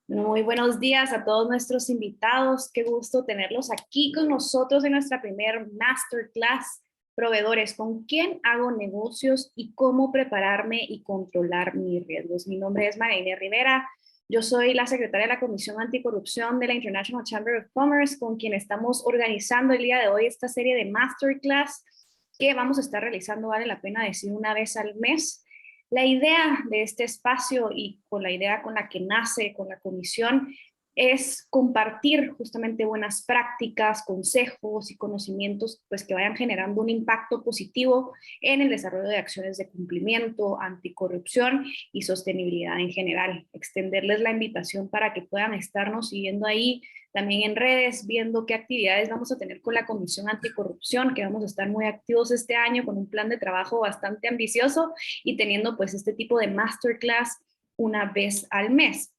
Muy buenos días a todos nuestros invitados. Qué gusto tenerlos aquí con nosotros en nuestra primer Masterclass Proveedores. ¿Con quién hago negocios y cómo prepararme y controlar mis riesgos? Mi nombre es María Inés Rivera. Yo soy la secretaria de la Comisión Anticorrupción de la International Chamber of Commerce, con quien estamos organizando el día de hoy esta serie de Masterclass que vamos a estar realizando, vale la pena decir, una vez al mes. La idea de este espacio y con la idea con la que nace con la comisión es compartir justamente buenas prácticas, consejos y conocimientos pues, que vayan generando un impacto positivo en el desarrollo de acciones de cumplimiento, anticorrupción y sostenibilidad en general. Extenderles la invitación para que puedan estarnos siguiendo ahí también en redes, viendo qué actividades vamos a tener con la Comisión Anticorrupción, que vamos a estar muy activos este año con un plan de trabajo bastante ambicioso y teniendo pues este tipo de masterclass una vez al mes.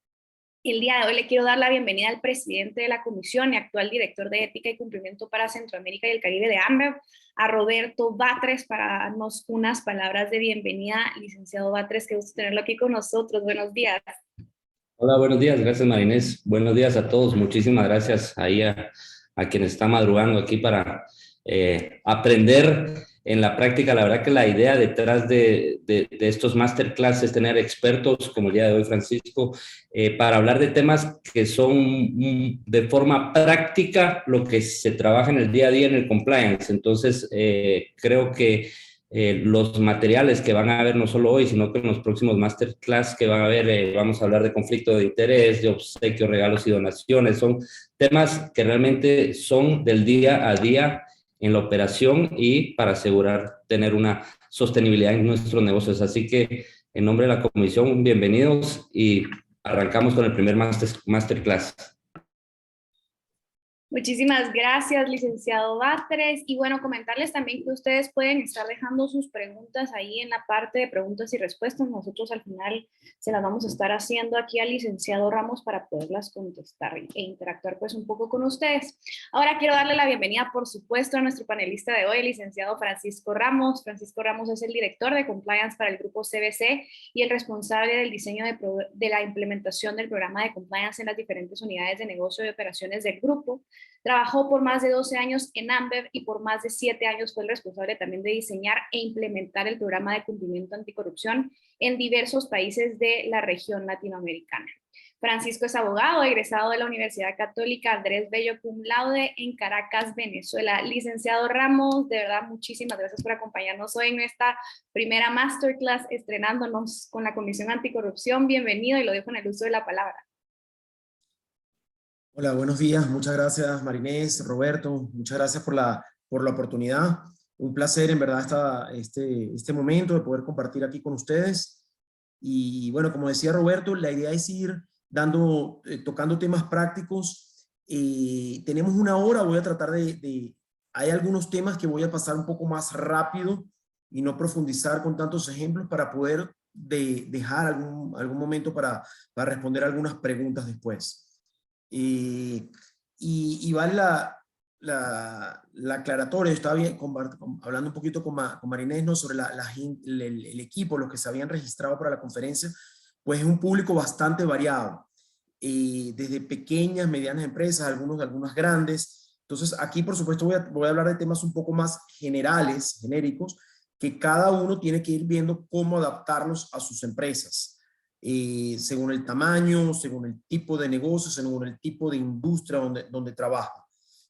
El día de hoy le quiero dar la bienvenida al presidente de la comisión y actual director de Ética y Cumplimiento para Centroamérica y el Caribe de AMBEV, a Roberto Batres, para darnos unas palabras de bienvenida. Licenciado Batres, qué gusto tenerlo aquí con nosotros. Buenos días. Hola, buenos días. Gracias, María Inés. Buenos días a todos. Muchísimas gracias ahí a quienes están madrugando aquí para aprender en la práctica. La verdad que la idea detrás de estos masterclass es tener expertos, como el día de hoy, Francisco, para hablar de temas que son de forma práctica lo que se trabaja en el día a día en el compliance. Entonces, creo que los materiales que van a haber no solo hoy, sino que en los próximos masterclass que van a haber, vamos a hablar de conflicto de interés, de obsequios, regalos y donaciones. Son temas que realmente son del día a día en la operación y para asegurar tener una sostenibilidad en nuestros negocios. Así que en nombre de la comisión, bienvenidos y arrancamos con el primer masterclass. Muchísimas gracias, licenciado Batres. Y bueno, comentarles también que ustedes pueden estar dejando sus preguntas ahí en la parte de preguntas y respuestas. Nosotros al final se las vamos a estar haciendo aquí al licenciado Ramos para poderlas contestar e interactuar pues un poco con ustedes. Ahora quiero darle la bienvenida, por supuesto, a nuestro panelista de hoy, el licenciado Francisco Ramos. Francisco Ramos es el director de Compliance para el Grupo CBC y el responsable del diseño de la implementación del programa de Compliance en las diferentes unidades de negocio y operaciones del grupo. Trabajó por más de 12 años en AMBEV y por más de 7 años fue el responsable también de diseñar e implementar el programa de cumplimiento anticorrupción en diversos países de la región latinoamericana. Francisco es abogado, egresado de la Universidad Católica Andrés Bello Cum Laude en Caracas, Venezuela. Licenciado Ramos, de verdad, muchísimas gracias por acompañarnos hoy en esta primera masterclass, estrenándonos con la Comisión Anticorrupción. Bienvenido y lo dejo en el uso de la palabra. Hola, buenos días. Muchas gracias, Marinés, Roberto. Muchas gracias por la oportunidad. Un placer, en verdad, este momento de poder compartir aquí con ustedes. Y bueno, como decía Roberto, la idea es ir tocando temas prácticos. Tenemos una hora, voy a tratar hay algunos temas que voy a pasar un poco más rápido y no profundizar con tantos ejemplos para poder dejar algún momento para responder algunas preguntas después. Y vale la aclaratoria. Estaba hablando un poquito con Marinés, ¿no? Sobre el equipo, los que se habían registrado para la conferencia, pues es un público bastante variado, desde pequeñas, medianas empresas, algunas grandes. Entonces aquí, por supuesto, voy a hablar de temas un poco más generales, genéricos, que cada uno tiene que ir viendo cómo adaptarlos a sus empresas. según el tamaño, según el tipo de negocio, según el tipo de industria donde trabaja.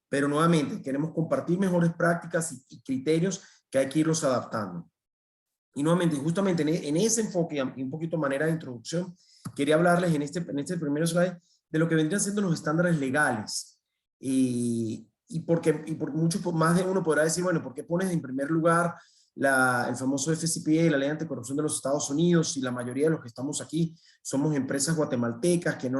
Pero nuevamente, queremos compartir mejores prácticas y criterios que hay que irlos adaptando. Y nuevamente, justamente en ese enfoque, y un poquito manera de introducción, quería hablarles en este primer slide de lo que vendrían siendo los estándares legales. Y porque mucho más de uno podrá decir, bueno, ¿por qué pones en primer lugar el famoso FCPA, la ley anticorrupción de los Estados Unidos, y la mayoría de los que estamos aquí somos empresas guatemaltecas que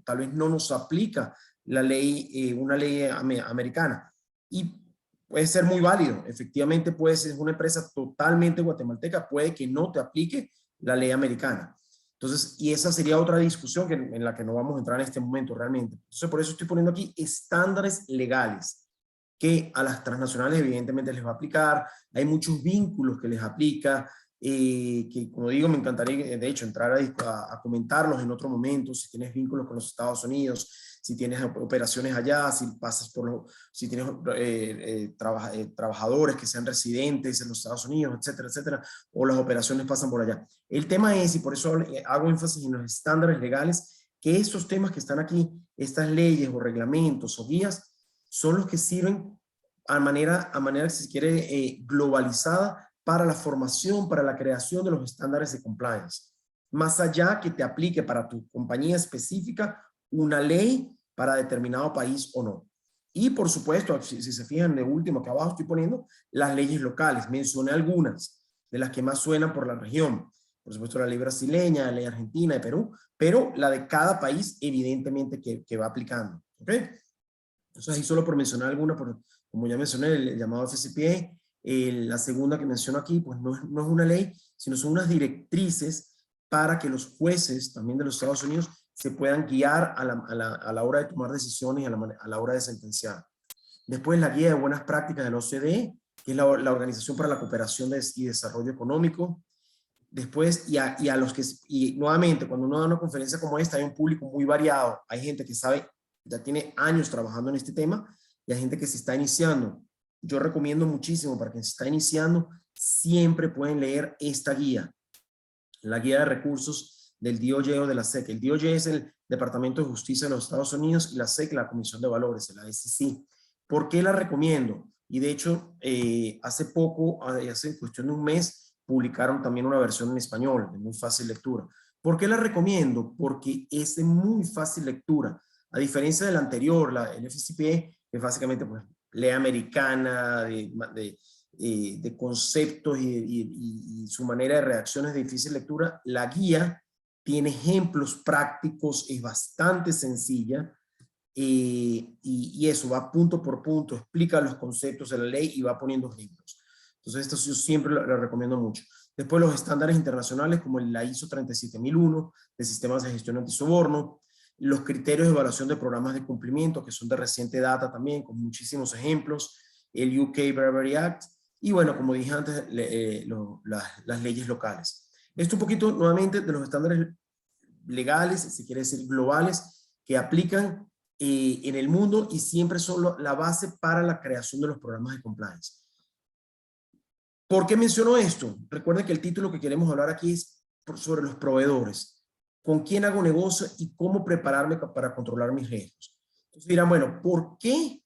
tal vez no nos aplica la ley, una ley americana? Y puede ser muy válido, efectivamente puede ser una empresa totalmente guatemalteca, puede que no te aplique la ley americana. Entonces, y esa sería otra discusión en la que no vamos a entrar en este momento realmente. Entonces, por eso estoy poniendo aquí estándares legales que a las transnacionales evidentemente les va a aplicar. Hay muchos vínculos que les aplica, que como digo, me encantaría de hecho entrar a comentarlos en otro momento, si tienes vínculos con los Estados Unidos, si tienes operaciones allá, si tienes trabajadores que sean residentes en los Estados Unidos, etcétera, etcétera, o las operaciones pasan por allá. El tema es, y por eso hago énfasis en los estándares legales, que estos temas que están aquí, estas leyes o reglamentos o guías, son los que sirven a manera, si se quiere, globalizada para la formación, para la creación de los estándares de compliance. Más allá que te aplique para tu compañía específica una ley para determinado país o no. Y por supuesto, si se fijan en el último que abajo estoy poniendo, las leyes locales. Mencioné algunas de las que más suenan por la región. Por supuesto, la ley brasileña, la ley argentina, de Perú, pero la de cada país evidentemente que va aplicando. ¿Ok? Entonces ahí solo por mencionar alguna, como ya mencioné, el llamado FCPA, la segunda que menciono aquí, pues no es una ley, sino son unas directrices para que los jueces también de los Estados Unidos se puedan guiar a la hora de tomar decisiones y a la hora de sentenciar. Después la guía de buenas prácticas de la OCDE, que es la Organización para la Cooperación y Desarrollo Económico. Después, y nuevamente, cuando uno da una conferencia como esta, hay un público muy variado. Hay gente que sabe, ya tiene años trabajando en este tema, y hay gente que se está iniciando. Yo recomiendo muchísimo para quien se está iniciando, siempre pueden leer esta guía, la guía de recursos del DOJ o de la SEC. El DOJ es el Departamento de Justicia de los Estados Unidos y la SEC, la Comisión de Valores, la SEC. ¿Por qué la recomiendo? Y de hecho, hace cuestión de un mes, publicaron también una versión en español, de muy fácil lectura. ¿Por qué la recomiendo? Porque es de muy fácil lectura. A diferencia del anterior, el FCPA, que básicamente pues, ley americana, de conceptos y su manera de reacción es de difícil lectura, la guía tiene ejemplos prácticos, es bastante sencilla, y eso va punto por punto, explica los conceptos de la ley y va poniendo ejemplos. Entonces esto yo siempre lo recomiendo mucho. Después los estándares internacionales como la ISO 37001 de sistemas de gestión antisoborno, los criterios de evaluación de programas de cumplimiento que son de reciente data también, con muchísimos ejemplos, el UK Bribery Act, y bueno, como dije antes, las leyes locales. Esto un poquito nuevamente de los estándares legales, si quiere decir globales, que aplican en el mundo y siempre son la base para la creación de los programas de compliance. ¿Por qué menciono esto? Recuerden que el título que queremos hablar aquí es sobre los proveedores. ¿Con quién hago negocio y cómo prepararme para controlar mis riesgos? Entonces dirán, bueno, ¿por qué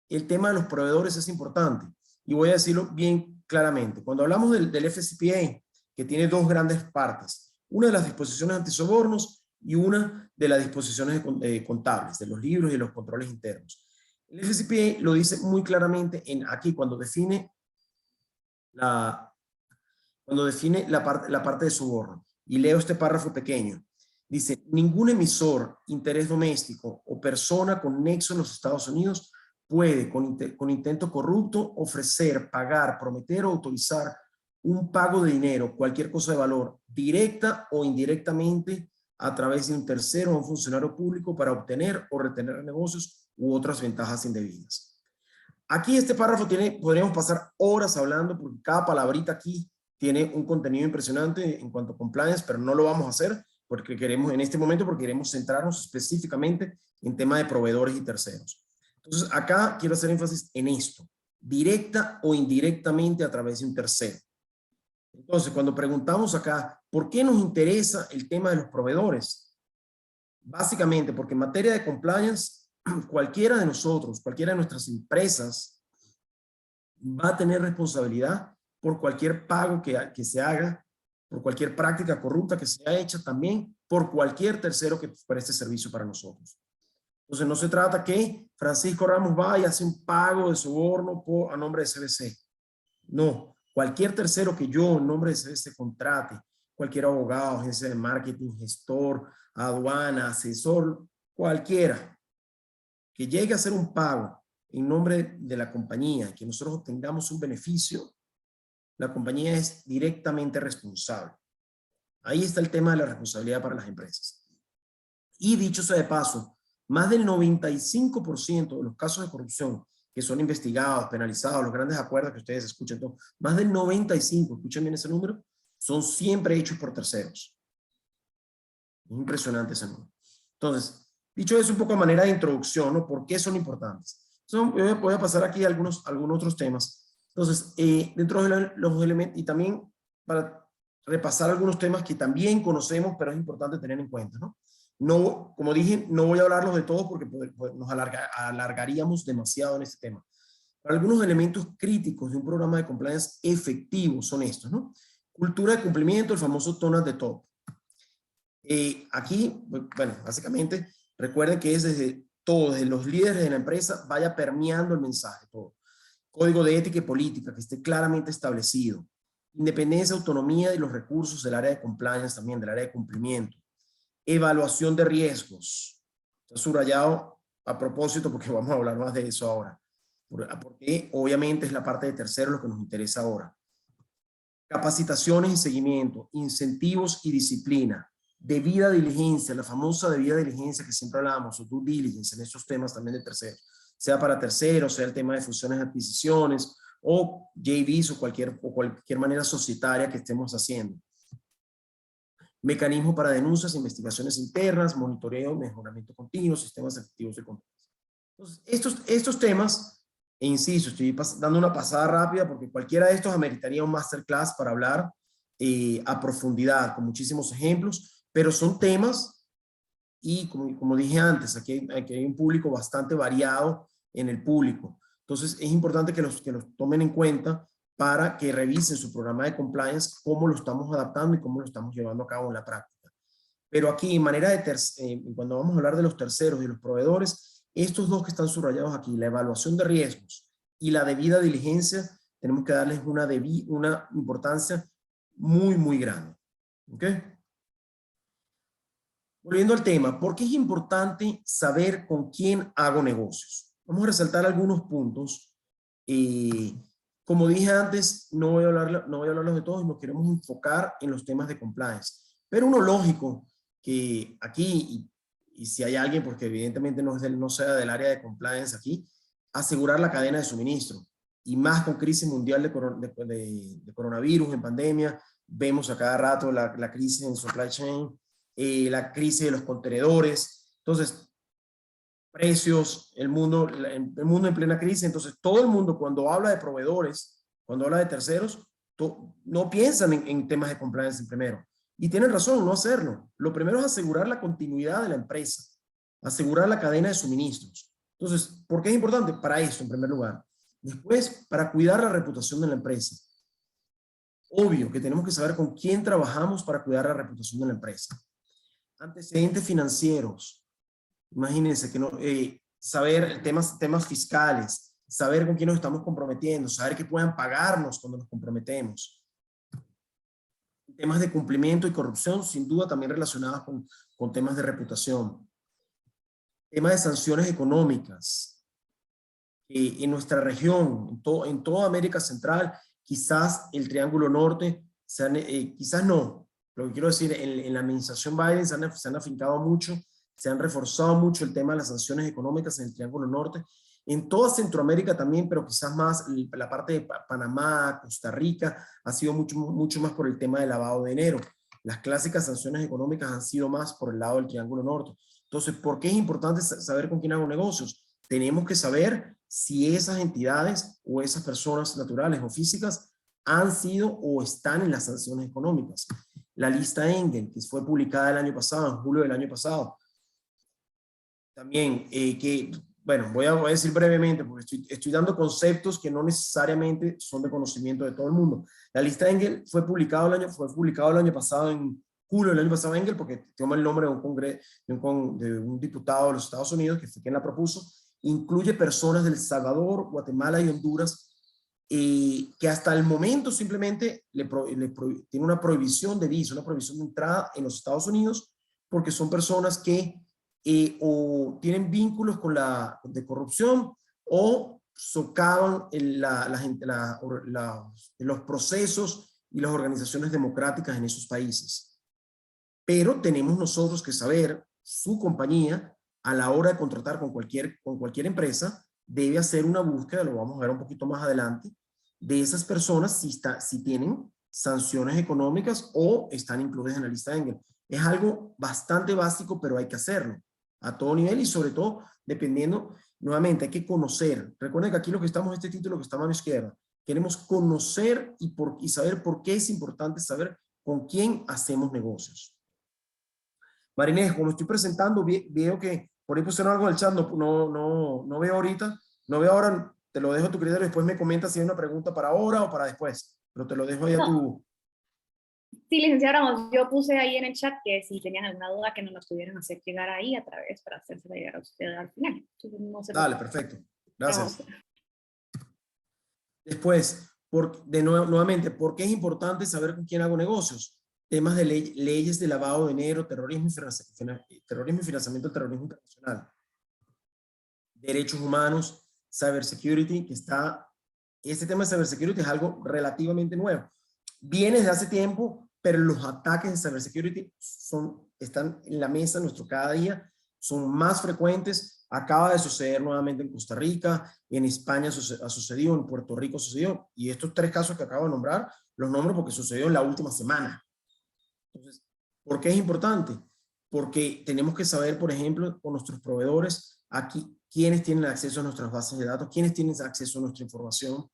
el tema de los proveedores es importante? Y voy a decirlo bien claramente. Cuando hablamos del FCPA, que tiene dos grandes partes, una de las disposiciones antisobornos y una de las disposiciones contables, de los libros y de los controles internos. El FCPA lo dice muy claramente aquí cuando define la parte de soborno. Y leo este párrafo pequeño. Dice, ningún emisor, interés doméstico o persona con nexo en los Estados Unidos puede, con intento corrupto, ofrecer, pagar, prometer o autorizar un pago de dinero, cualquier cosa de valor, directa o indirectamente, a través de un tercero o un funcionario público para obtener o retener negocios u otras ventajas indebidas. Aquí este párrafo podríamos pasar horas hablando porque cada palabrita aquí tiene un contenido impresionante en cuanto a compliance, pero no lo vamos a hacer porque queremos centrarnos específicamente en tema de proveedores y terceros. Entonces acá quiero hacer énfasis en esto, directa o indirectamente a través de un tercero. Entonces cuando preguntamos acá, ¿Por qué nos interesa el tema de los proveedores? Básicamente porque en materia de compliance, cualquiera de nosotros, cualquiera de nuestras empresas va a tener responsabilidad por cualquier pago que se haga, por cualquier práctica corrupta que sea hecha, también por cualquier tercero que preste servicio para nosotros. Entonces no se trata que Francisco Ramos va y hace un pago de soborno a nombre de CBC. No, cualquier tercero que yo en nombre de CBC contrate, cualquier abogado, agencia de marketing, gestor, aduana, asesor, cualquiera que llegue a hacer un pago en nombre de la compañía, que nosotros obtengamos un beneficio, la compañía es directamente responsable. Ahí está el tema de la responsabilidad para las empresas. Y dicho sea de paso, más del 95% de los casos de corrupción que son investigados, penalizados, los grandes acuerdos que ustedes escuchan, más del 95%, escuchen bien ese número, son siempre hechos por terceros. Es impresionante ese número. Entonces, dicho eso un poco a manera de introducción, ¿no? ¿Por qué son importantes? Entonces, voy a pasar aquí a algunos otros temas. Entonces, dentro de los elementos, y también para repasar algunos temas que también conocemos, pero es importante tener en cuenta, ¿no? No, como dije, no voy a hablarlos de todos porque nos alargaríamos demasiado en este tema. Pero algunos elementos críticos de un programa de compliance efectivo son estos, ¿no? Cultura de cumplimiento, el famoso tone at the top. Aquí, bueno, básicamente, recuerden que es desde los líderes de la empresa, vaya permeando el mensaje, todo. Código de ética y política, que esté claramente establecido. Independencia, autonomía y los recursos del área de compliance también, del área de cumplimiento. Evaluación de riesgos. Está subrayado a propósito porque vamos a hablar más de eso ahora. Porque obviamente es la parte de tercero lo que nos interesa ahora. Capacitaciones y seguimiento, incentivos y disciplina. Debida diligencia, la famosa debida diligencia que siempre hablábamos, o due diligence en estos temas también de terceros. Sea para terceros, sea el tema de fusiones y adquisiciones, o JVs o cualquier manera societaria que estemos haciendo. Mecanismo para denuncias, investigaciones internas, monitoreo, mejoramiento continuo, sistemas efectivos de control. Entonces, estos temas, e insisto, estoy dando una pasada rápida porque cualquiera de estos ameritaría un masterclass para hablar a profundidad, con muchísimos ejemplos, pero son temas y como dije antes, aquí hay un público bastante variado en el público. Entonces es importante que los tomen en cuenta para que revisen su programa de compliance, cómo lo estamos adaptando y cómo lo estamos llevando a cabo en la práctica. Pero aquí, en manera de cuando vamos a hablar de los terceros y los proveedores, estos dos que están subrayados aquí, la evaluación de riesgos y la debida diligencia, tenemos que darles una importancia muy, muy grande. ¿Ok? Volviendo al tema, ¿por qué es importante saber con quién hago negocios? Vamos a resaltar algunos puntos. Como dije antes, no voy a hablarlos de todos, nos queremos enfocar en los temas de compliance. Pero uno lógico que aquí, y si hay alguien, porque evidentemente no sea del área de compliance aquí, asegurar la cadena de suministro. Y más con crisis mundial de coronavirus, en pandemia, vemos a cada rato la crisis en supply chain, la crisis de los contenedores. Entonces, precios, el mundo en plena crisis. Entonces, todo el mundo cuando habla de proveedores, cuando habla de terceros, no piensan en temas de compliance primero. Y tienen razón, no hacerlo. Lo primero es asegurar la continuidad de la empresa, asegurar la cadena de suministros. Entonces, ¿por qué es importante? Para esto, en primer lugar. Después, para cuidar la reputación de la empresa. Obvio que tenemos que saber con quién trabajamos para cuidar la reputación de la empresa. Antecedentes financieros. Imagínense que saber temas fiscales, saber con quién nos estamos comprometiendo, saber que puedan pagarnos cuando nos comprometemos. Temas de cumplimiento y corrupción, sin duda también relacionados con temas de reputación. Temas de sanciones económicas. En nuestra región, en toda América Central, quizás el Triángulo Norte, quizás no, lo que quiero decir, en la administración Biden se han afincado mucho, se han reforzado mucho el tema de las sanciones económicas en el Triángulo Norte, en toda Centroamérica también, pero quizás más la parte de Panamá, Costa Rica, ha sido mucho más por el tema del lavado de dinero. Las clásicas sanciones económicas han sido más por el lado del Triángulo Norte. Entonces, ¿por qué es importante saber con quién hago negocios? Tenemos que saber si esas entidades o esas personas naturales o físicas han sido o están en las sanciones económicas. la lista Engel, que fue publicada el año pasado, en julio del año pasado. También, bueno, voy a decir brevemente, porque estoy dando conceptos que no necesariamente son de conocimiento de todo el mundo. La lista Engel fue publicado el año pasado, en julio del año pasado, Engel, porque toma el nombre de un diputado de los Estados Unidos, que fue quien la propuso. Incluye personas de El Salvador, Guatemala y Honduras, que hasta el momento simplemente tiene una prohibición de visa, una prohibición de entrada en los Estados Unidos, porque son personas que o tienen vínculos de corrupción o socavan los procesos y las organizaciones democráticas en esos países. Pero tenemos nosotros que saber, su compañía, a la hora de contratar con cualquier empresa, debe hacer una búsqueda, lo vamos a ver un poquito más adelante, de esas personas si tienen sanciones económicas o están incluidas en la lista Engel. Es algo bastante básico, pero hay que hacerlo a todo nivel y sobre todo dependiendo, nuevamente hay que conocer. Recuerden que aquí lo que estamos, este título que está a mano izquierda, queremos conocer y saber por qué es importante saber con quién hacemos negocios. Marinés, como estoy presentando, veo que por ahí pusieron algo en el chat, no veo ahorita, no veo ahora, te lo dejo a tu criterio, después me comentas si hay una pregunta para ahora o para después, pero te lo dejo ahí a tu... Sí, licenciado Ramos, yo puse ahí en el chat que si tenían alguna duda que nos la pudieran hacer llegar ahí a través para hacerse llegar a usted al final. Entonces, no se Dale, perfecto. Gracias. Vamos. Después, nuevamente, ¿por qué es importante saber con quién hago negocios? Temas de leyes de lavado de dinero, terrorismo y financiamiento del terrorismo internacional. Derechos humanos, cybersecurity, este tema de cybersecurity es algo relativamente nuevo. Viene desde hace tiempo, pero los ataques de cybersecurity están en la mesa nuestro cada día, son más frecuentes. Acaba de suceder nuevamente en Costa Rica, en España ha sucedido, en Puerto Rico sucedió, y estos 3 casos que acabo de nombrar, los nombro porque sucedió en la última semana. Entonces, ¿por qué es importante? Porque tenemos que saber, por ejemplo, con nuestros proveedores, aquí, quiénes tienen acceso a nuestras bases de datos, quiénes tienen acceso a nuestra información,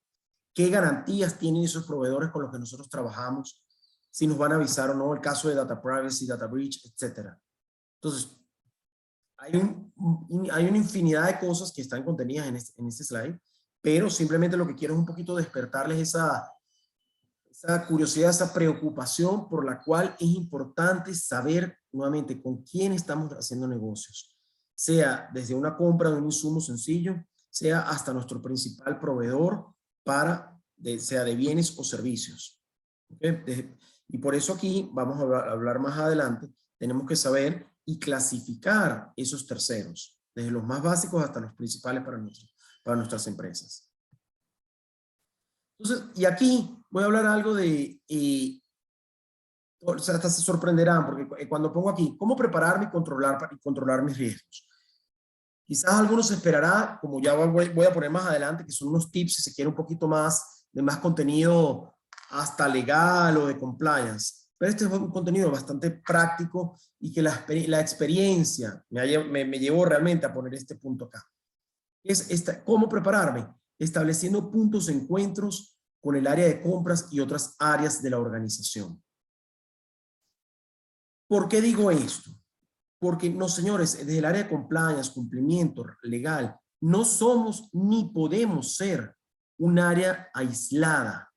qué garantías tienen esos proveedores con los que nosotros trabajamos, si nos van a avisar o no, el caso de data privacy, data breach, etc. Entonces, hay una infinidad de cosas que están contenidas en este slide, pero simplemente lo que quiero es un poquito despertarles esa curiosidad, esa preocupación por la cual es importante saber nuevamente con quién estamos haciendo negocios, sea desde una compra de un insumo sencillo, sea hasta nuestro principal proveedor sea de bienes o servicios. ¿Okay? Y por eso aquí, vamos a hablar más adelante, tenemos que saber y clasificar esos terceros, desde los más básicos hasta los principales para nuestras empresas. Entonces, y aquí voy a hablar algo o sea, hasta se sorprenderán, porque cuando pongo aquí, ¿cómo prepararme y controlar mis riesgos? Quizás algunos esperará, como ya voy a poner más adelante, que son unos tips, si se quiere un poquito más, de más contenido hasta legal o de compliance. Pero este es un contenido bastante práctico y que la experiencia me llevó realmente a poner este punto acá. ¿Cómo prepararme? Estableciendo puntos de encuentros con el área de compras y otras áreas de la organización. ¿Por qué digo esto? Porque no, señores, desde el área de compliance, cumplimiento legal, no somos ni podemos ser un área aislada.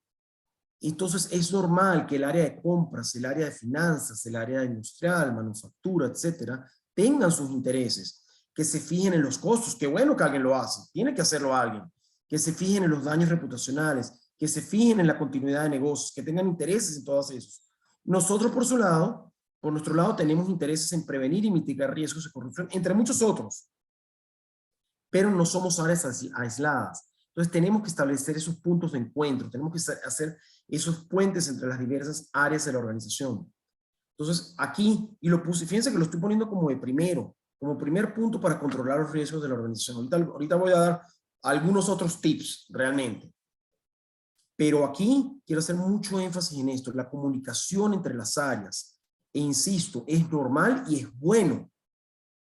Entonces es normal que el área de compras, el área de finanzas, el área industrial, manufactura, etcétera, tengan sus intereses, que se fijen en los costos. Qué bueno que alguien lo hace, tiene que hacerlo alguien. Que se fijen en los daños reputacionales, que se fijen en la continuidad de negocios, que tengan intereses en todos esos. Nosotros por nuestro lado, tenemos intereses en prevenir y mitigar riesgos de corrupción, entre muchos otros. Pero no somos áreas aisladas. Entonces tenemos que establecer esos puntos de encuentro, tenemos que hacer esos puentes entre las diversas áreas de la organización. Entonces aquí, y fíjense que lo estoy poniendo como primer punto para controlar los riesgos de la organización. Ahorita voy a dar algunos otros tips realmente. Pero aquí quiero hacer mucho énfasis en esto, la comunicación entre las áreas. E insisto, es normal y es bueno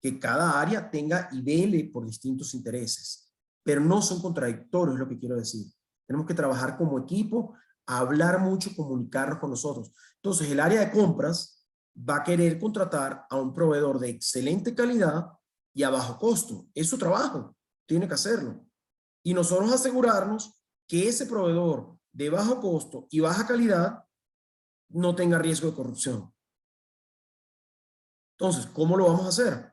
que cada área tenga y vele por distintos intereses, pero no son contradictorios, es lo que quiero decir. Tenemos que trabajar como equipo hablar mucho, comunicarnos con nosotros. Entonces, el área de compras va a querer contratar a un proveedor de excelente calidad y a bajo costo. Es su trabajo, tiene que hacerlo. Y nosotros asegurarnos que ese proveedor de bajo costo y baja calidad no tenga riesgo de corrupción. Entonces, ¿cómo lo vamos a hacer?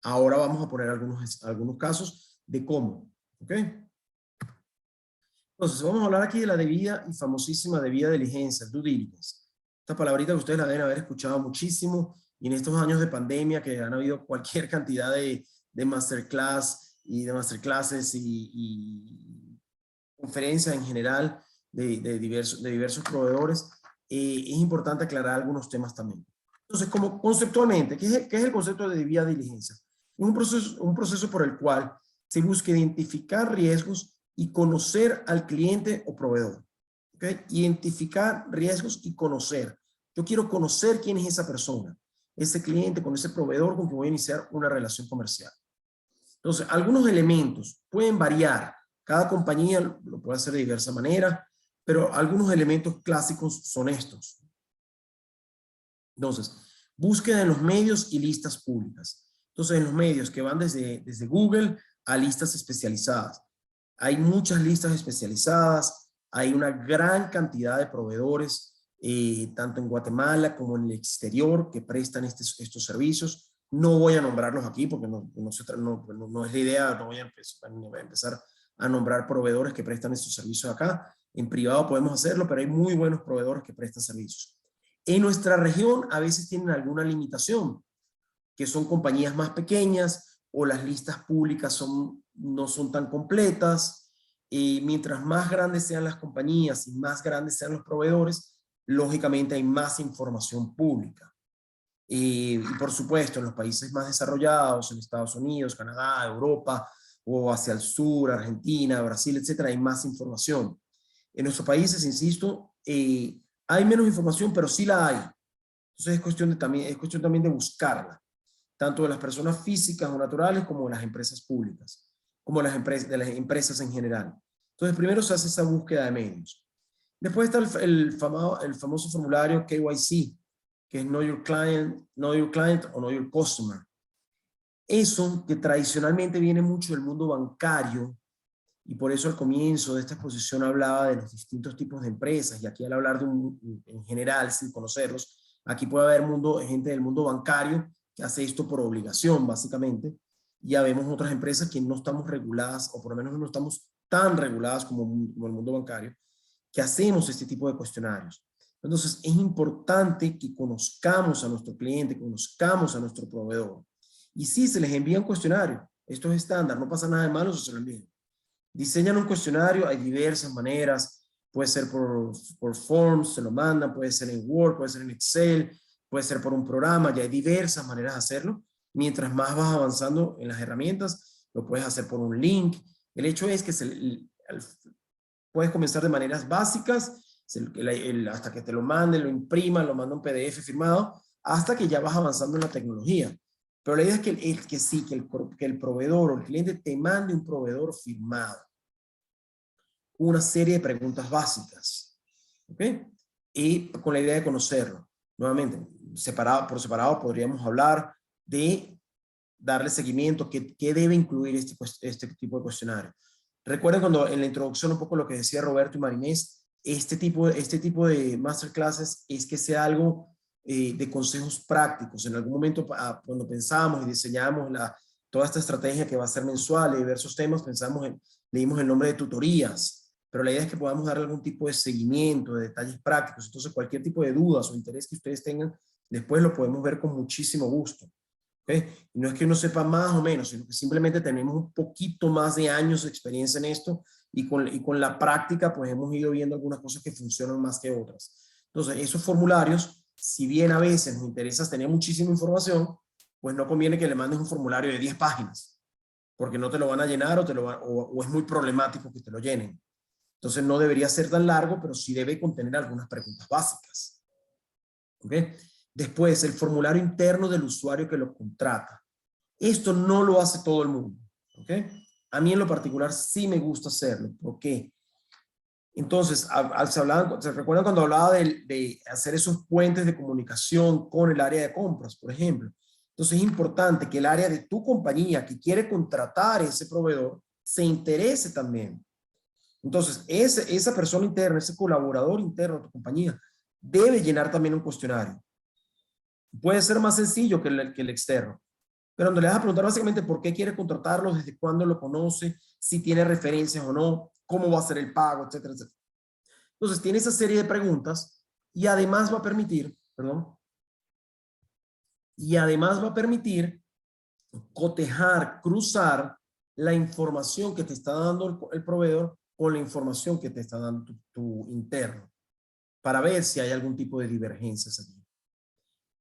Ahora vamos a poner algunos casos de cómo. ¿Ok? Entonces, vamos a hablar aquí de la debida y famosísima debida diligencia, due diligence. Esta palabrita que ustedes la deben haber escuchado muchísimo y en estos años de pandemia que han habido cualquier cantidad de masterclass y de masterclasses y conferencias en general de diversos proveedores, es importante aclarar algunos temas también. Entonces, como conceptualmente, ¿qué es el concepto de debida diligencia? Un proceso por el cual se busca identificar riesgos y conocer al cliente o proveedor. ¿Okay? Identificar riesgos y conocer. Yo quiero conocer quién es esa persona, ese cliente, con ese proveedor con quien voy a iniciar una relación comercial. Entonces, algunos elementos pueden variar. Cada compañía lo puede hacer de diversa manera, pero algunos elementos clásicos son estos. Entonces, búsqueda en los medios y listas públicas. Entonces, en los medios que van desde Google a listas especializadas. Hay muchas listas especializadas, hay una gran cantidad de proveedores, tanto en Guatemala como en el exterior, que prestan estos servicios. No voy a nombrarlos aquí porque no es la idea, no voy a empezar a nombrar proveedores que prestan estos servicios acá. En privado podemos hacerlo, pero hay muy buenos proveedores que prestan servicios. En nuestra región a veces tienen alguna limitación, que son compañías más pequeñas o las listas públicas no son tan completas. Mientras más grandes sean las compañías y más grandes sean los proveedores, lógicamente hay más información pública. Y por supuesto, en los países más desarrollados, en Estados Unidos, Canadá, Europa, o hacia el sur, Argentina, Brasil, etcétera, hay más información. En nuestros países, insisto, hay menos información, pero sí la hay. Entonces es cuestión también de buscarla, tanto de las personas físicas o naturales como de las empresas públicas, como de las empresas en general. Entonces primero se hace esa búsqueda de medios. Después está el famoso formulario KYC, que es Know Your Client o Know Your Customer. Eso que tradicionalmente viene mucho del mundo bancario, y por eso al comienzo de esta exposición hablaba de los distintos tipos de empresas, y aquí al hablar en general, sin conocerlos, aquí puede haber gente del mundo bancario que hace esto por obligación, básicamente, y ya vemos otras empresas que no estamos reguladas, o por lo menos no estamos tan reguladas como el mundo bancario, que hacemos este tipo de cuestionarios. Entonces, es importante que conozcamos a nuestro cliente, conozcamos a nuestro proveedor. Y sí, se les envía un cuestionario. Esto es estándar, no pasa nada de malo si se lo envían. Diseñan un cuestionario, hay diversas maneras. Puede ser por Forms, se lo mandan, puede ser en Word, puede ser en Excel, puede ser por un programa, ya hay diversas maneras de hacerlo. Mientras más vas avanzando en las herramientas, lo puedes hacer por un link. El hecho es que puedes comenzar de maneras básicas, hasta que te lo manden, lo impriman, lo mandan en PDF firmado, hasta que ya vas avanzando en la tecnología. Pero la idea es que el proveedor o el cliente te mande un proveedor firmado. Una serie de preguntas básicas. ¿Ok? Y con la idea de conocerlo. Nuevamente, por separado podríamos hablar de darle seguimiento, qué debe incluir este tipo de cuestionario. Recuerden cuando en la introducción un poco lo que decía Roberto y Marinés, este tipo de masterclasses es que sea algo de consejos prácticos. En algún momento cuando pensamos y diseñamos toda esta estrategia que va a ser mensual de diversos temas, leímos el nombre de tutorías, pero la idea es que podamos dar algún tipo de seguimiento, de detalles prácticos. Entonces cualquier tipo de dudas o interés que ustedes tengan, después lo podemos ver con muchísimo gusto. ¿Okay? Y no es que uno sepa más o menos, sino que simplemente tenemos un poquito más de años de experiencia en esto y con la práctica pues hemos ido viendo algunas cosas que funcionan más que otras. Entonces esos formularios, si bien a veces nos interesa tener muchísima información, pues no conviene que le mandes un formulario de 10 páginas, porque no te lo van a llenar o es muy problemático que te lo llenen. Entonces no debería ser tan largo, pero sí debe contener algunas preguntas básicas. ¿Ok? Después, el formulario interno del usuario que lo contrata. Esto no lo hace todo el mundo. ¿Ok? A mí en lo particular sí me gusta hacerlo. ¿Por qué? Entonces, ¿se recuerdan cuando hablaba de hacer esos puentes de comunicación con el área de compras, por ejemplo? Entonces es importante que el área de tu compañía que quiere contratar a ese proveedor se interese también. Entonces, esa persona interna, ese colaborador interno de tu compañía, debe llenar también un cuestionario. Puede ser más sencillo que el externo, pero donde le vas a preguntar básicamente por qué quiere contratarlo, desde cuándo lo conoce, si tiene referencias o no, cómo va a ser el pago, etcétera, etcétera. Entonces, tiene esa serie de preguntas y además va a permitir, cotejar, cruzar la información que te está dando el proveedor con la información que te está dando tu interno, para ver si hay algún tipo de divergencias allí.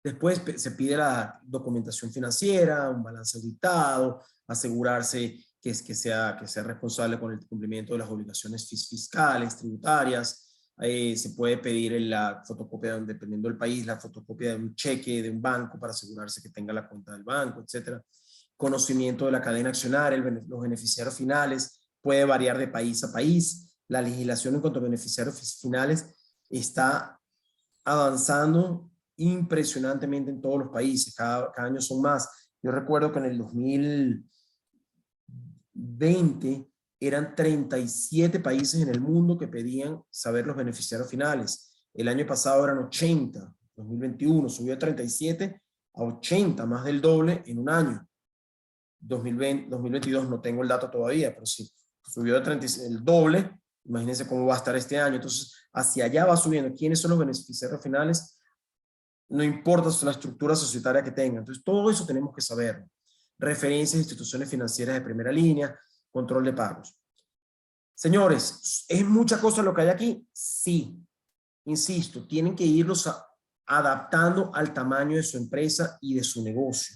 Después se pide la documentación financiera, un balance auditado, asegurarse que sea responsable con el cumplimiento de las obligaciones fiscales, tributarias. Se puede pedir la fotocopia, dependiendo del país, la fotocopia de un cheque de un banco para asegurarse que tenga la cuenta del banco, etcétera. Conocimiento de la cadena accionaria, los beneficiarios finales, puede variar de país a país. La legislación en cuanto a beneficiarios finales está avanzando impresionantemente en todos los países, cada año son más. Yo recuerdo que en el 2020 eran 37 países en el mundo que pedían saber los beneficiarios finales. El año pasado eran 80, 2021 subió de 37 a 80, más del doble en un año. 2022 no tengo el dato todavía, pero sí, subió de 36, el doble. Imagínense cómo va a estar este año. Entonces, hacia allá va subiendo. ¿Quiénes son los beneficiarios finales? No importa la estructura societaria que tengan. Entonces, todo eso tenemos que saber. Referencias a instituciones financieras de primera línea, control de pagos. Señores, ¿es mucha cosa lo que hay aquí? Sí. Insisto, tienen que irlos adaptando al tamaño de su empresa y de su negocio.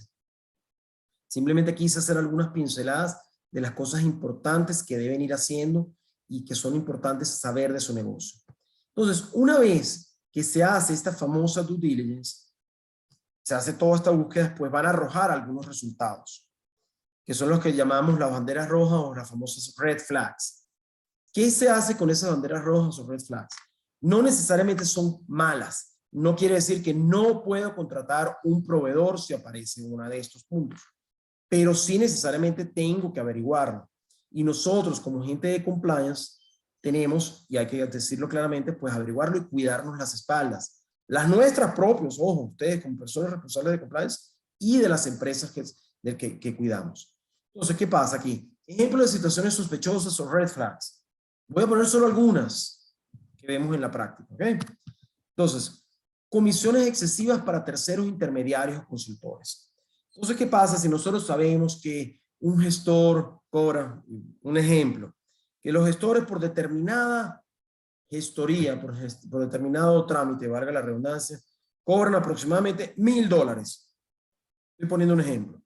Simplemente quise hacer algunas pinceladas de las cosas importantes que deben ir haciendo y que son importantes saber de su negocio. Entonces, una vez que se hace esta famosa due diligence, se hace toda esta búsqueda, pues van a arrojar algunos resultados, que son los que llamamos las banderas rojas o las famosas red flags. ¿Qué se hace con esas banderas rojas o red flags? No necesariamente son malas. No quiere decir que no puedo contratar un proveedor si aparece en uno de estos puntos, pero sí necesariamente tengo que averiguarlo. Y nosotros, como gente de compliance, tenemos, y hay que decirlo claramente, pues averiguarlo y cuidarnos las espaldas. Las nuestras propias, ojo, ustedes como personas responsables de compliance y de las empresas que cuidamos. Entonces, ¿qué pasa aquí? Ejemplo de situaciones sospechosas o red flags. Voy a poner solo algunas que vemos en la práctica, ¿ok? Entonces, comisiones excesivas para terceros intermediarios o consultores. Entonces, ¿qué pasa si nosotros sabemos que un gestor cobra, un ejemplo, que los gestores por determinada gestoría, por determinado trámite, valga la redundancia, cobran aproximadamente $1,000. Estoy poniendo un ejemplo.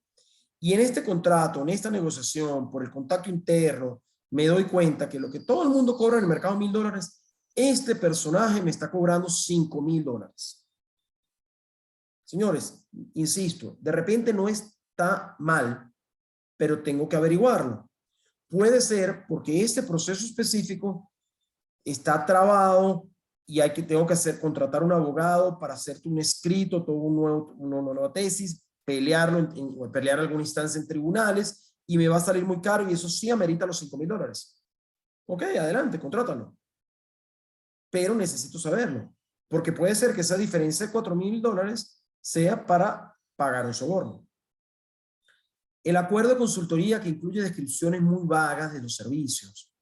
Y en este contrato, en esta negociación, por el contacto interno, me doy cuenta que lo que todo el mundo cobra en el mercado $1,000, este personaje me está cobrando $5,000. Señores, insisto, de repente no está mal, pero tengo que averiguarlo. Puede ser porque este proceso específico está trabado y tengo que contratar un abogado para hacerte un escrito, todo una nueva tesis, pelear alguna instancia en tribunales y me va a salir muy caro y eso sí amerita los $5,000. Ok, adelante, contrátalo. Pero necesito saberlo, porque puede ser que esa diferencia de $4,000 sea para pagar un soborno. El acuerdo de consultoría que incluye descripciones muy vagas de los servicios.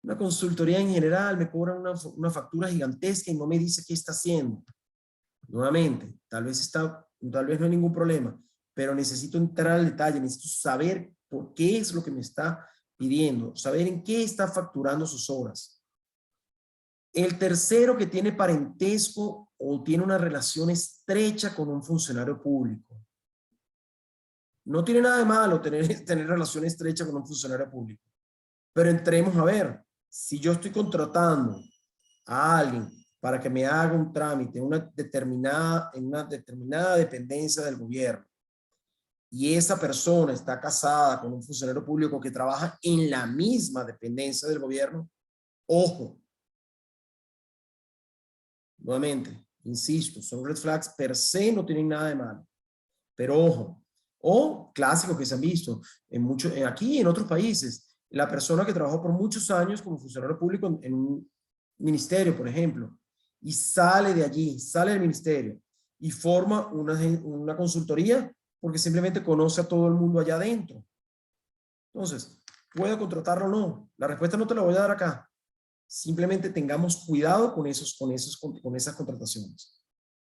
Una consultoría en general me cobra una factura gigantesca y no me dice qué está haciendo. Nuevamente, tal vez no hay ningún problema, pero necesito entrar al detalle, necesito saber por qué es lo que me está pidiendo, saber en qué está facturando sus horas. El tercero que tiene parentesco o tiene una relación estrecha con un funcionario público. No tiene nada de malo tener relación estrecha con un funcionario público, pero entremos a ver, si yo estoy contratando a alguien para que me haga un trámite en una determinada dependencia del gobierno y esa persona está casada con un funcionario público que trabaja en la misma dependencia del gobierno, ojo, Nuevamente, insisto, son red flags per se, no tienen nada de malo. Pero ojo, o clásicos que se han visto aquí y en otros países, la persona que trabajó por muchos años como funcionario público en un ministerio, por ejemplo, y sale de allí, sale del ministerio y forma una consultoría porque simplemente conoce a todo el mundo allá adentro. Entonces, ¿puedo contratarlo o no? La respuesta no te la voy a dar acá. Simplemente tengamos cuidado con esas contrataciones.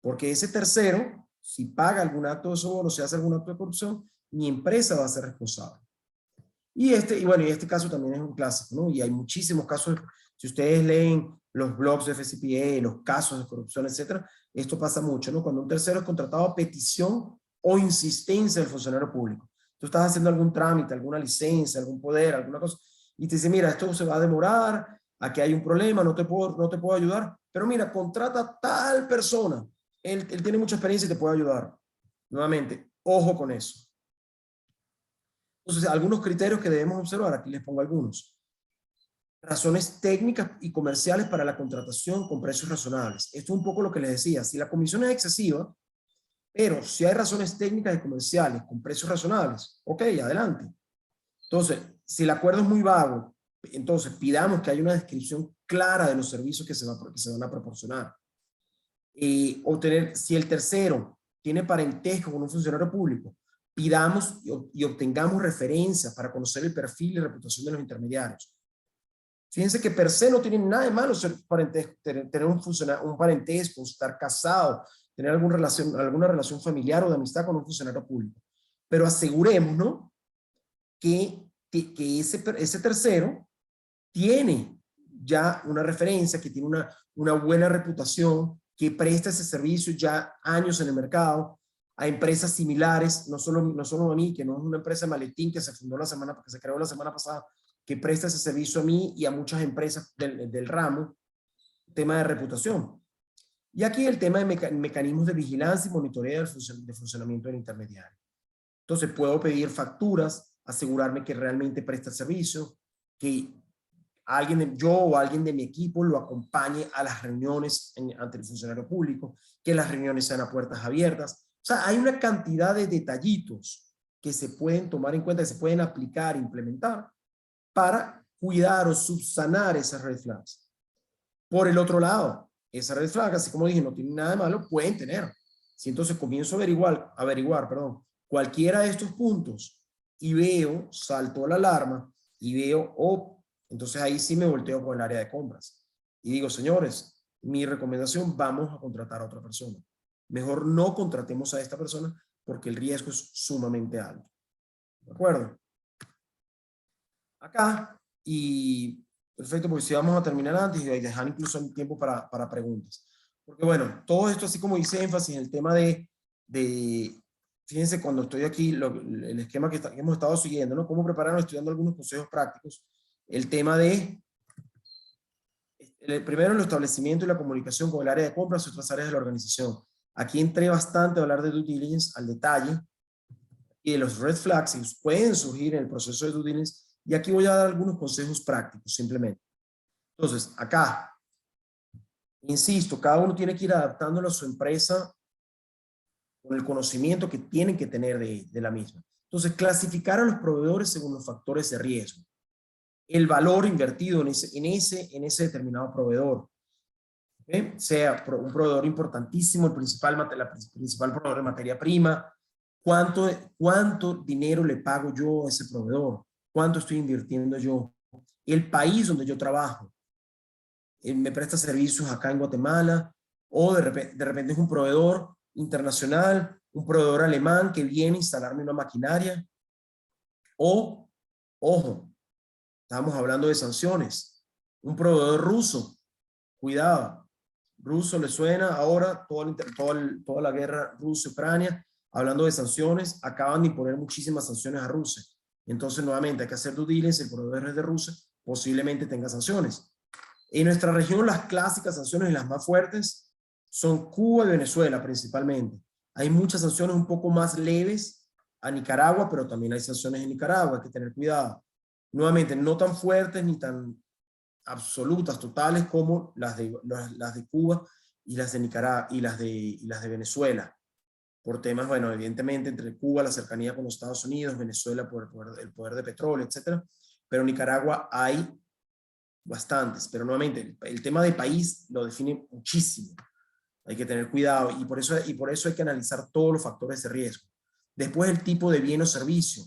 Porque ese tercero, si paga algún acto de soborno, si hace algún acto de corrupción, mi empresa va a ser responsable. Y este caso también es un clásico, ¿no? Y hay muchísimos casos. Si ustedes leen los blogs de FCPA, los casos de corrupción, etcétera, esto pasa mucho, ¿no? Cuando un tercero es contratado a petición o insistencia del funcionario público. Tú estás haciendo algún trámite, alguna licencia, algún poder, alguna cosa, y te dice, mira, esto se va a demorar, aquí hay un problema, no te puedo ayudar, pero mira, contrata a tal persona, él tiene mucha experiencia y te puede ayudar. Nuevamente, ojo con eso. Entonces, algunos criterios que debemos observar, aquí les pongo algunos. Razones técnicas y comerciales para la contratación con precios razonables. Esto es un poco lo que les decía, si la comisión es excesiva, pero si hay razones técnicas y comerciales con precios razonables, ok, adelante. Entonces, si el acuerdo es muy vago, entonces pidamos que haya una descripción clara de los servicios que se van a proporcionar. Si el tercero tiene parentesco con un funcionario público, pidamos y obtengamos referencias para conocer el perfil y reputación de los intermediarios. Fíjense que per se no tiene nada de malo tener un parentesco, estar casado, tener alguna relación familiar o de amistad con un funcionario público. Pero aseguremos, ¿no?, que ese tercero tiene ya una referencia, que tiene una buena reputación, que presta ese servicio ya años en el mercado, a empresas similares, no solo a mí, que no es una empresa de maletín que se creó la semana pasada, que presta ese servicio a mí y a muchas empresas del ramo, tema de reputación. Y aquí el tema de mecanismos de vigilancia y monitoreo de funcionamiento del intermediario. Entonces puedo pedir facturas, asegurarme que realmente presta el servicio, que yo o alguien de mi equipo lo acompañe a las reuniones ante el funcionario público, que las reuniones sean a puertas abiertas. O sea, hay una cantidad de detallitos que se pueden tomar en cuenta, que se pueden aplicar, implementar, para cuidar o subsanar esas red flags. Por el otro lado, esas red flags, así como dije, no tienen nada de malo, pueden tener. Si entonces comienzo a averiguar, cualquiera de estos puntos y salto la alarma y veo, entonces ahí sí me volteo por el área de compras. Y digo, señores, mi recomendación, vamos a contratar a otra persona. Mejor no contratemos a esta persona porque el riesgo es sumamente alto. ¿De acuerdo? Acá, y perfecto, porque si vamos a terminar antes y dejar incluso el tiempo para preguntas. Porque bueno, todo esto, así como hice énfasis en el tema fíjense, cuando estoy aquí, el esquema que hemos estado siguiendo, ¿no? Cómo prepararnos, estudiando algunos consejos prácticos. El tema primero el establecimiento y la comunicación con el área de compras y otras áreas de la organización. Aquí entré bastante a hablar de due diligence al detalle y de los red flags que pueden surgir en el proceso de due diligence. Y aquí voy a dar algunos consejos prácticos, simplemente. Entonces, acá, insisto, cada uno tiene que ir adaptándolo a su empresa con el conocimiento que tienen que tener de la misma. Entonces, clasificar a los proveedores según los factores de riesgo. El valor invertido en ese determinado proveedor. Sea un proveedor importantísimo, el principal proveedor de materia prima. ¿Cuánto dinero le pago yo a ese proveedor? ¿Cuánto estoy invirtiendo yo? El país donde yo trabajo. ¿Me presta servicios acá en Guatemala? O de repente es un proveedor internacional, un proveedor alemán que viene a instalarme una maquinaria. O, ojo, estamos hablando de sanciones. Un proveedor ruso. Cuidado. Ruso le suena ahora toda la guerra Rusia-Ucrania. Hablando de sanciones, acaban de imponer muchísimas sanciones a Rusia. Entonces, nuevamente, hay que hacer due diligence. El proveedor es de Rusia, posiblemente tenga sanciones. En nuestra región, las clásicas sanciones y las más fuertes son Cuba y Venezuela, principalmente. Hay muchas sanciones un poco más leves a Nicaragua, pero también hay sanciones en Nicaragua, hay que tener cuidado. Nuevamente, no tan fuertes ni tan absolutas, totales, como las de Cuba y las de Nicaragua y las de Venezuela, por temas, bueno, evidentemente entre Cuba, la cercanía con los Estados Unidos, Venezuela por el poder de petróleo, etcétera, pero Nicaragua hay bastantes, pero nuevamente el tema de país lo define muchísimo. Hay que tener cuidado y por eso hay que analizar todos los factores de riesgo. Después el tipo de bien o servicio.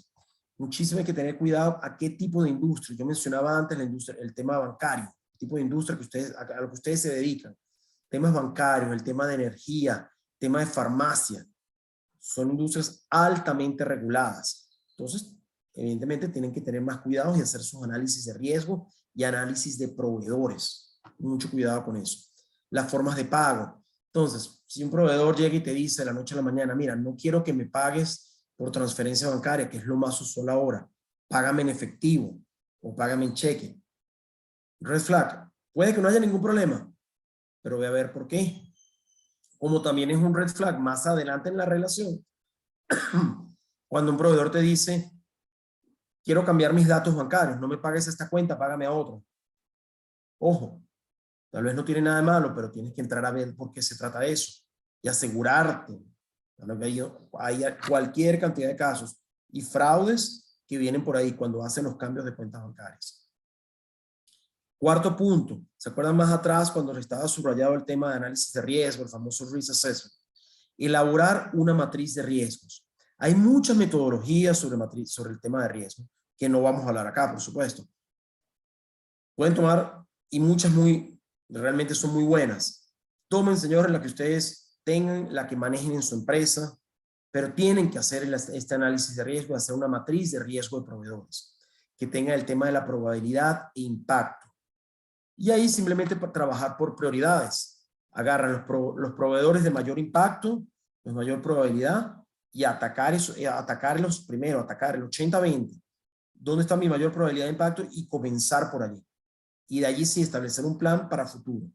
Muchísimo hay que tener cuidado a qué tipo de industria. Yo mencionaba antes la industria, el tema bancario, el tipo de industria a lo que ustedes se dedican. Temas bancarios, el tema de energía, tema de farmacia. Son industrias altamente reguladas. Entonces, evidentemente tienen que tener más cuidados y hacer sus análisis de riesgo y análisis de proveedores. Mucho cuidado con eso. Las formas de pago. Entonces, si un proveedor llega y te dice de la noche a la mañana, mira, no quiero que me pagues por transferencia bancaria, que es lo más usual ahora, págame en efectivo o págame en cheque. Red flag. Puede que no haya ningún problema, pero voy a ver por qué. Como también es un red flag más adelante en la relación, cuando un proveedor te dice, quiero cambiar mis datos bancarios, no me pagues esta cuenta, págame a otro. Ojo, tal vez no tiene nada de malo, pero tienes que entrar a ver por qué se trata de eso y asegurarte. Hay cualquier cantidad de casos y fraudes que vienen por ahí cuando hacen los cambios de cuentas bancarias. Cuarto punto, ¿se acuerdan más atrás cuando les estaba subrayado el tema de análisis de riesgo, el famoso risk assessment? Elaborar una matriz de riesgos. Hay muchas metodologías sobre el tema de riesgo que no vamos a hablar acá, por supuesto. Pueden tomar, y muchas realmente son muy buenas. Tomen, señores, la que ustedes tengan, la que manejen en su empresa, pero tienen que hacer este análisis de riesgo, hacer una matriz de riesgo de proveedores, que tenga el tema de la probabilidad e impacto. Y ahí simplemente para trabajar por prioridades. Agarran los proveedores de mayor impacto, de mayor probabilidad, y atacarlos primero, atacar el 80-20. ¿Dónde está mi mayor probabilidad de impacto? Y comenzar por allí. Y de allí sí establecer un plan para futuro.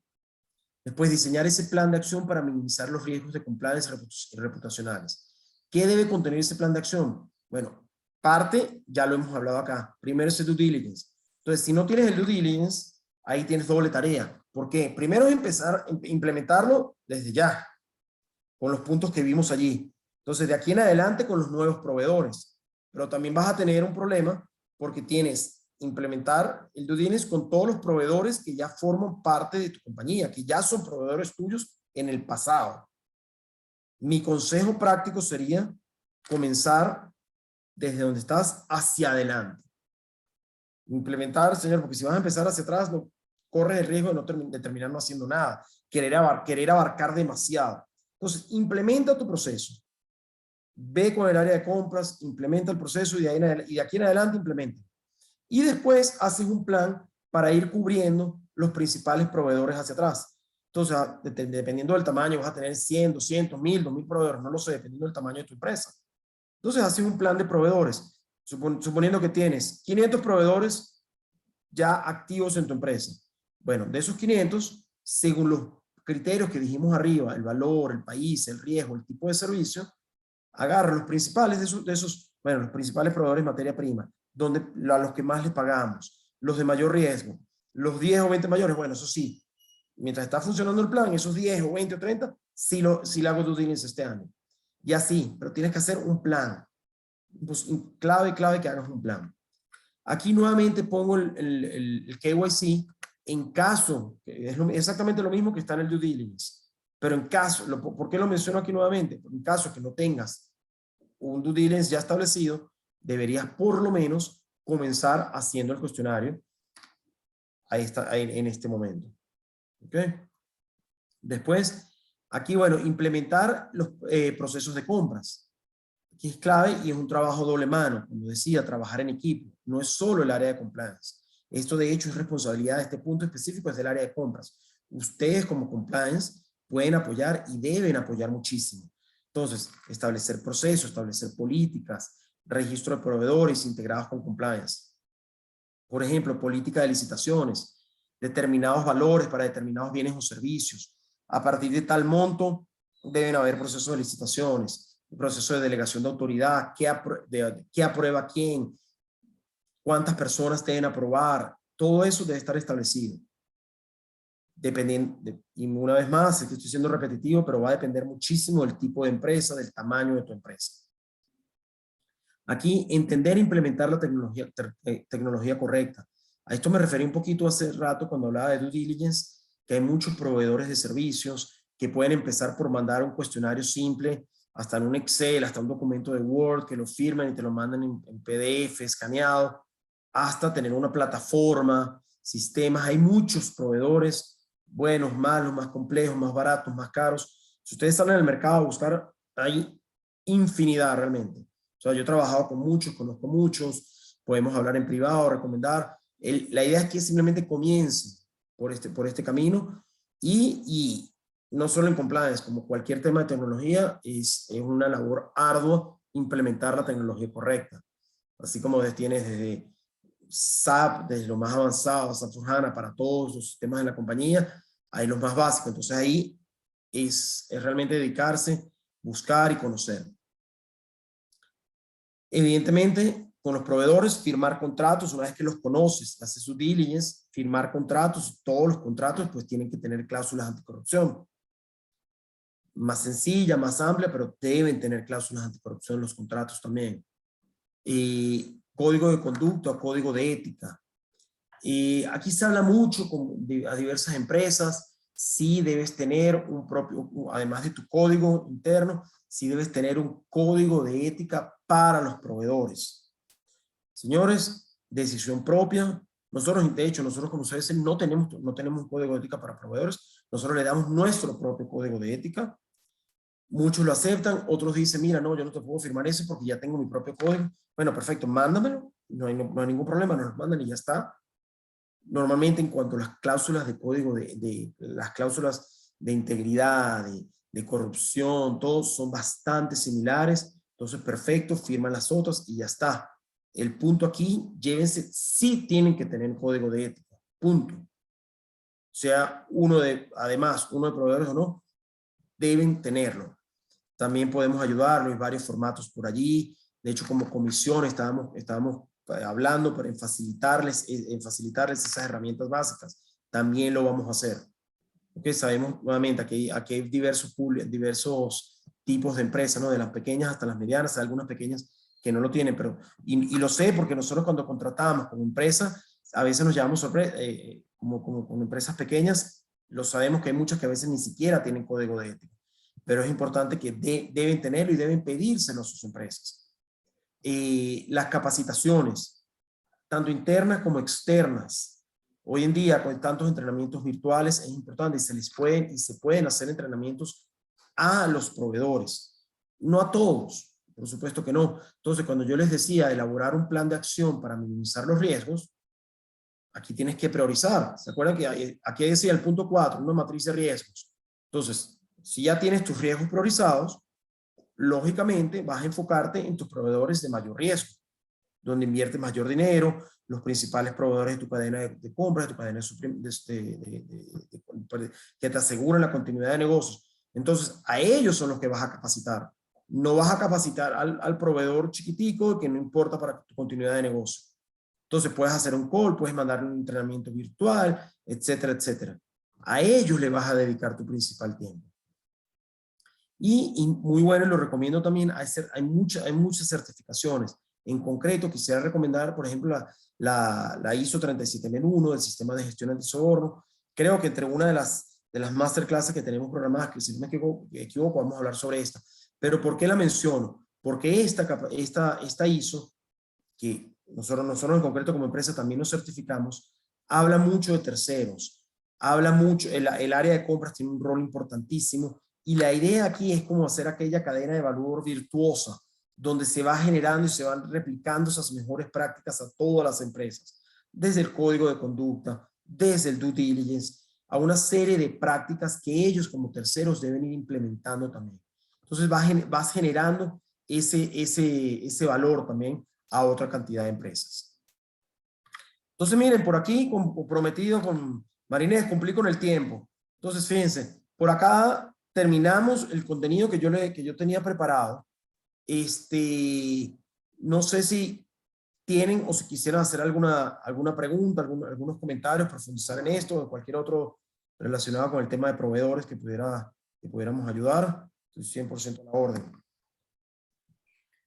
Después diseñar ese plan de acción para minimizar los riesgos de compliance reputacionales. ¿Qué debe contener ese plan de acción? Bueno, parte, ya lo hemos hablado acá. Primero es el due diligence. Entonces, si no tienes el due diligence, ahí tienes doble tarea. ¿Por qué? Primero es empezar a implementarlo desde ya, con los puntos que vimos allí. Entonces, de aquí en adelante con los nuevos proveedores. Pero también vas a tener un problema porque tienes implementar el due diligence con todos los proveedores que ya forman parte de tu compañía, que ya son proveedores tuyos en el pasado. Mi consejo práctico sería comenzar desde donde estás hacia adelante. Implementar, señor, porque si vas a empezar hacia atrás, no, corres el riesgo de terminar no haciendo nada, querer abarcar demasiado. Entonces, implementa tu proceso. Ve con el área de compras, implementa el proceso y de aquí en adelante implementa. Y después haces un plan para ir cubriendo los principales proveedores hacia atrás. Entonces, dependiendo del tamaño, vas a tener 100, 200, 1000, 2000 proveedores, no lo sé, dependiendo del tamaño de tu empresa. Entonces, haces un plan de proveedores, suponiendo que tienes 500 proveedores ya activos en tu empresa. Bueno, de esos 500, según los criterios que dijimos arriba, el valor, el país, el riesgo, el tipo de servicio, agarra los principales los principales proveedores de materia prima, a los que más les pagamos, los de mayor riesgo, los 10 o 20 mayores, bueno, eso sí, mientras está funcionando el plan, esos 10 o 20 o 30, sí le hago due diligence este año. Y así, pero tienes que hacer un plan. Pues, clave que hagas un plan. Aquí nuevamente pongo el KYC en caso, que es exactamente lo mismo que está en el due diligence, pero en caso, ¿por qué lo menciono aquí nuevamente? En caso que no tengas un due diligence ya establecido, deberías por lo menos comenzar haciendo el cuestionario en este momento. ¿Ok? Después, aquí, bueno, implementar los procesos de compras. Aquí es clave y es un trabajo doble mano. Como decía, trabajar en equipo. No es solo el área de compliance. Esto, de hecho, es responsabilidad de este punto específico, es del área de compras. Ustedes, como compliance, pueden apoyar y deben apoyar muchísimo. Entonces, establecer procesos, establecer políticas, registro de proveedores integrados con compliance. Por ejemplo, política de licitaciones, determinados valores para determinados bienes o servicios. A partir de tal monto, deben haber procesos de licitaciones, proceso de delegación de autoridad, qué aprueba quién, cuántas personas deben aprobar, todo eso debe estar establecido. y una vez más, es que estoy siendo repetitivo, pero va a depender muchísimo del tipo de empresa, del tamaño de tu empresa. Aquí, entender e implementar la tecnología correcta. A esto me referí un poquito hace rato cuando hablaba de due diligence, que hay muchos proveedores de servicios que pueden empezar por mandar un cuestionario simple, hasta en un Excel, hasta un documento de Word, que lo firman y te lo mandan en PDF, escaneado, hasta tener una plataforma, sistemas. Hay muchos proveedores, buenos, malos, más complejos, más baratos, más caros. Si ustedes salen al mercado a buscar, hay infinidad realmente. O sea, yo he trabajado con muchos, conozco muchos, podemos hablar en privado, recomendar. La idea es que simplemente comience por este camino y no solo en compliance, como cualquier tema de tecnología, es una labor ardua implementar la tecnología correcta. Así como tienes desde SAP, desde lo más avanzado, SAP S/4HANA para todos los sistemas de la compañía, hay los más básicos. Entonces ahí es realmente dedicarse, buscar y conocer. Evidentemente, con los proveedores, firmar contratos, una vez que los conoces, haces su diligence, firmar contratos, todos los contratos pues tienen que tener cláusulas anticorrupción. Más sencilla, más amplia, pero deben tener cláusulas anticorrupción los contratos también. Código de conducta, código de ética. Aquí se habla mucho a diversas empresas, sí debes tener un propio, además de tu código interno, sí debes tener un código de ética para los proveedores. Señores, decisión propia. Nosotros, de hecho, nosotros como ustedes no tenemos un código de ética para proveedores. Nosotros le damos nuestro propio código de ética. Muchos lo aceptan, otros dicen, mira, no, yo no te puedo firmar eso porque ya tengo mi propio código. Bueno, perfecto, mándamelo. No hay ningún problema, nos lo mandan y ya está. Normalmente en cuanto a las cláusulas de código, las cláusulas de integridad, de corrupción, todos son bastante similares. Entonces, perfecto, firman las otras y ya está. El punto aquí, llévense, sí tienen que tener código de ética, punto. Sea además, uno de proveedores o no, deben tenerlo. También podemos ayudarlo en varios formatos por allí. De hecho, como comisión estábamos hablando en facilitarles esas herramientas básicas. También lo vamos a hacer. Porque sabemos nuevamente que aquí hay diversos tipos de empresas, ¿no? De las pequeñas hasta las medianas, hay algunas pequeñas que no lo tienen, pero, y lo sé porque nosotros cuando contratamos como empresa, a veces nos llevamos como empresas pequeñas, lo sabemos que hay muchas que a veces ni siquiera tienen código de ética, pero es importante que deben tenerlo y deben pedírselo a sus empresas. Las capacitaciones, tanto internas como externas. Hoy en día, con tantos entrenamientos virtuales, es importante y se pueden hacer entrenamientos a los proveedores. No a todos, por supuesto que no. Entonces, cuando yo les decía elaborar un plan de acción para minimizar los riesgos, aquí tienes que priorizar. ¿Se acuerdan que aquí decía el punto 4, una matriz de riesgos? Entonces, si ya tienes tus riesgos priorizados, lógicamente vas a enfocarte en tus proveedores de mayor riesgo, donde inviertes mayor dinero, los principales proveedores de tu cadena de compras, de tu cadena que te aseguran la continuidad de negocios. Entonces, a ellos son los que vas a capacitar. No vas a capacitar al proveedor chiquitico que no importa para tu continuidad de negocio. Entonces, puedes hacer un call, puedes mandar un entrenamiento virtual, etcétera, etcétera. A ellos le vas a dedicar tu principal tiempo. Y muy bueno, lo recomiendo también, hay muchas certificaciones. En concreto, quisiera recomendar, por ejemplo, la ISO 37001 del sistema de gestión antisoborno. Creo que entre una de las masterclasses que tenemos programadas, que si no me equivoco, vamos a hablar sobre esta. Pero ¿por qué la menciono? Porque esta ISO, que nosotros en concreto como empresa también nos certificamos, habla mucho de terceros, habla mucho, el área de compras tiene un rol importantísimo. Y la idea aquí es como hacer aquella cadena de valor virtuosa, donde se va generando y se van replicando esas mejores prácticas a todas las empresas, desde el código de conducta, desde el due diligence, a una serie de prácticas que ellos como terceros deben ir implementando también. Entonces vas generando ese valor también a otra cantidad de empresas. Entonces miren, por aquí, comprometido con Marinés, cumplí con el tiempo. Entonces fíjense, por acá terminamos el contenido que yo tenía preparado. No sé si tienen o si quisieran hacer alguna pregunta, algunos comentarios, profundizar en esto o cualquier otro relacionado con el tema de proveedores que pudiéramos ayudar. Estoy 100% a la orden.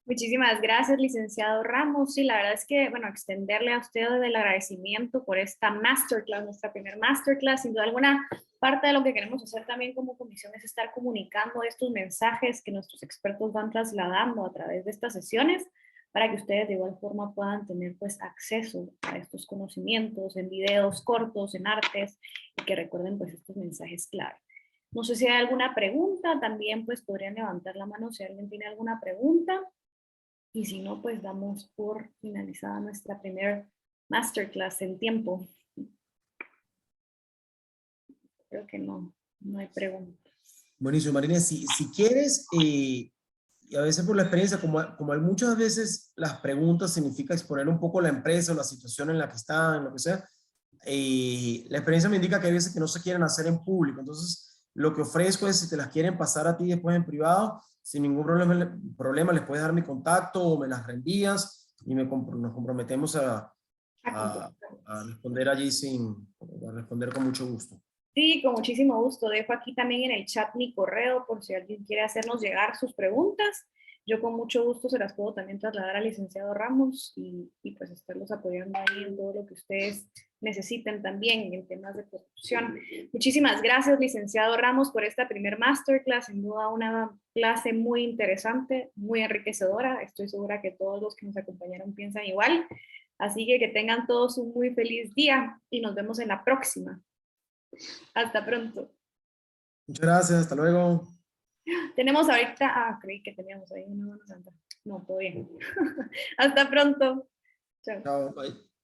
Muchísimas gracias, licenciado Ramos. Sí, la verdad es que, bueno, extenderle a usted el agradecimiento por esta masterclass, nuestra primer masterclass. Sin duda alguna, parte de lo que queremos hacer también como comisión es estar comunicando estos mensajes que nuestros expertos van trasladando a través de estas sesiones para que ustedes de igual forma puedan tener pues acceso a estos conocimientos en videos cortos, en artes, y que recuerden pues estos mensajes clave. No sé si hay alguna pregunta, también pues podrían levantar la mano si alguien tiene alguna pregunta. Y si no, pues damos por finalizada nuestra primer masterclass en tiempo. Creo que no hay preguntas. Buenísimo, Marina. Si quieres, y a veces por la experiencia, como hay muchas veces las preguntas significa exponer un poco la empresa o la situación en la que están, lo que sea, la experiencia me indica que hay veces que no se quieren hacer en público. Entonces, lo que ofrezco es, si te las quieren pasar a ti después en privado, sin ningún problema les puedes dar mi contacto o me las reenvías y nos comprometemos a responder allí a responder con mucho gusto. Sí, con muchísimo gusto. Dejo aquí también en el chat mi correo por si alguien quiere hacernos llegar sus preguntas. Yo con mucho gusto se las puedo también trasladar al licenciado Ramos y pues estarlos apoyando ahí en todo lo que ustedes necesiten también en temas de producción. Muchísimas gracias, licenciado Ramos, por esta primer masterclass. Sin duda una clase muy interesante, muy enriquecedora. Estoy segura que todos los que nos acompañaron piensan igual. Así que tengan todos un muy feliz día y nos vemos en la próxima. Hasta pronto. Muchas gracias, hasta luego. Tenemos ahorita, creí que teníamos ahí una mano santa. No, todo bien. Hasta pronto. Chao. Chao, bye.